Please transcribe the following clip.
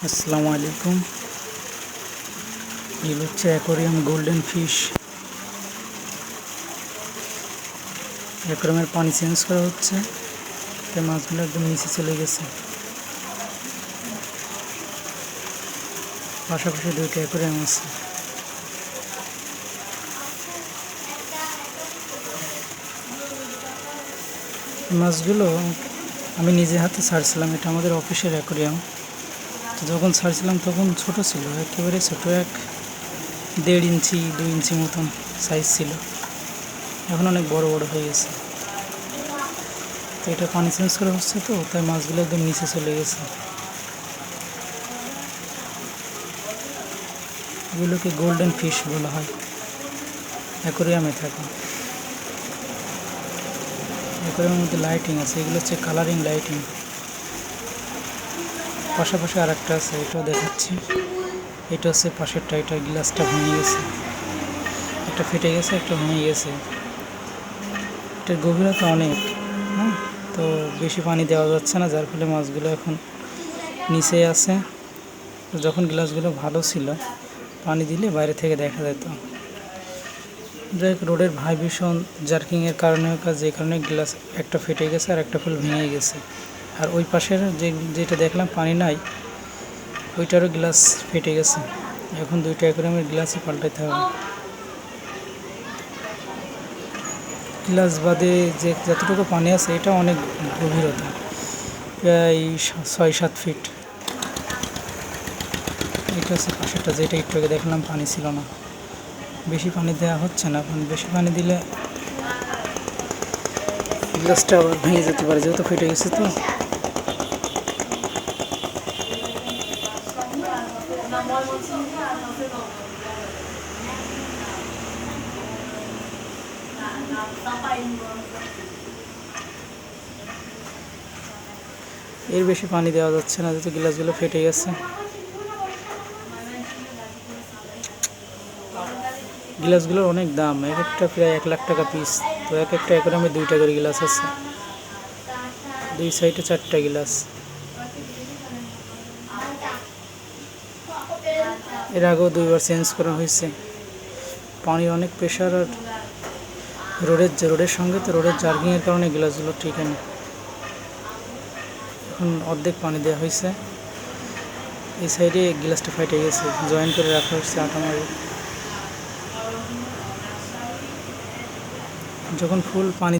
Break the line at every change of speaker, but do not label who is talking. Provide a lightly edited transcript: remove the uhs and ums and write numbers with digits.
আসসালামু আলাইকুম। এগুলো হচ্ছে অ্যাকোয়ারিয়াম গোল্ডেন ফিশ। অ্যাকোয়ারিয়ামের পানি চেঞ্জ করা হচ্ছে, তাই মাছগুলো একদম নিচে চলে গেছে। পাশাপাশি দুইটা অ্যাকোয়ারিয়াম আছে। মাছগুলো আমি নিজে হাতে ছাড়ছিলাম। এটা আমাদের অফিসের অ্যাকোয়ারিয়াম। তো যখন ছাড়ছিলাম তখন ছোট ছিল, একেবারে ছোট, 1.5 ইঞ্চি 2 ইঞ্চি মতন সাইজ ছিল। এখন অনেক বড় বড় হয়ে গেছে। তো এটা পানি চেঞ্জ করা হচ্ছে, তো তাই মাছগুলো একদম নিচে চলে গেছে। এগুলোকে গোল্ডেন ফিশ বলা হয়, অ্যাকোয়ারিয়ামে থাকে। অ্যাকোয়ারিয়ামের মধ্যে লাইটিং আছে, এগুলো হচ্ছে কালারিং লাইটিং। পাশাপাশি আর একটা আছে, এটাও দেখাচ্ছি। এটা হচ্ছে পাশেরটা, এটা গ্লাসটা ভেঙে গেছে, একটা ফেটে গেছে, একটা ভেঙে গেছে। এটার গভীরতা অনেক, তো বেশি পানি দেওয়া যাচ্ছে না, যার ফলে মাছগুলো এখন নিচে আছে। যখন গ্লাসগুলো ভালো ছিল, পানি দিলে বাইরে থেকে দেখা যেত। যাই হোক, রোডের ভাইব্রেশন জার্কিংয়ের কারণে, যে কারণে গ্লাস একটা ফেটে গেছে আর একটা ফুল ভেঙে গেছে। আর ওই পাশের যেটা দেখলাম পানি নাই, ওইটারও গ্লাস ফেটে গেছে। এখন দুইটা অ্যাকোয়ারিয়ামের গ্লাসই পাল্টাতে হবে। গ্লাস বাদে যে যতটুকু পানি আছে, এটা অনেক গভীরতা, প্রায় 6-7 ফিট। এটা হচ্ছে পাশেরটা, যেটা একটু আগে দেখলাম পানি ছিল না। বেশি পানি দেওয়া হচ্ছে না, বেশি পানি দিলে গ্লাসটা আবার ভেঙে যেতে পারে, যেহেতু ফেটে গেছে। তো এর বেশি পানি দেওয়া যাচ্ছে না, যেহেতু গ্লাসগুলো ফেটে গেছে। গ্লাসগুলোর অনেক দাম, এক একটা প্রায় 1 লাখ টাকা পিস। তো এক একটা অ্যাকোয়ারিয়ামে 2টা করে গ্লাস আছে, 2 সাইডে 4টা গ্লাস। এর আগেও 2বার চেঞ্জ করা হয়েছে। পানির অনেক প্রেশার, আর রোডের সঙ্গে, তো রোডের জার্কিংয়ের কারণে গ্লাসগুলো ঠিক নেই। এখন অর্ধেক পানি দেওয়া হয়েছে। এই সাইডে গ্লাসটা ফেটে গেছে, জয়েন করে রাখা হচ্ছে আটা মারি। যখন ফুল পানি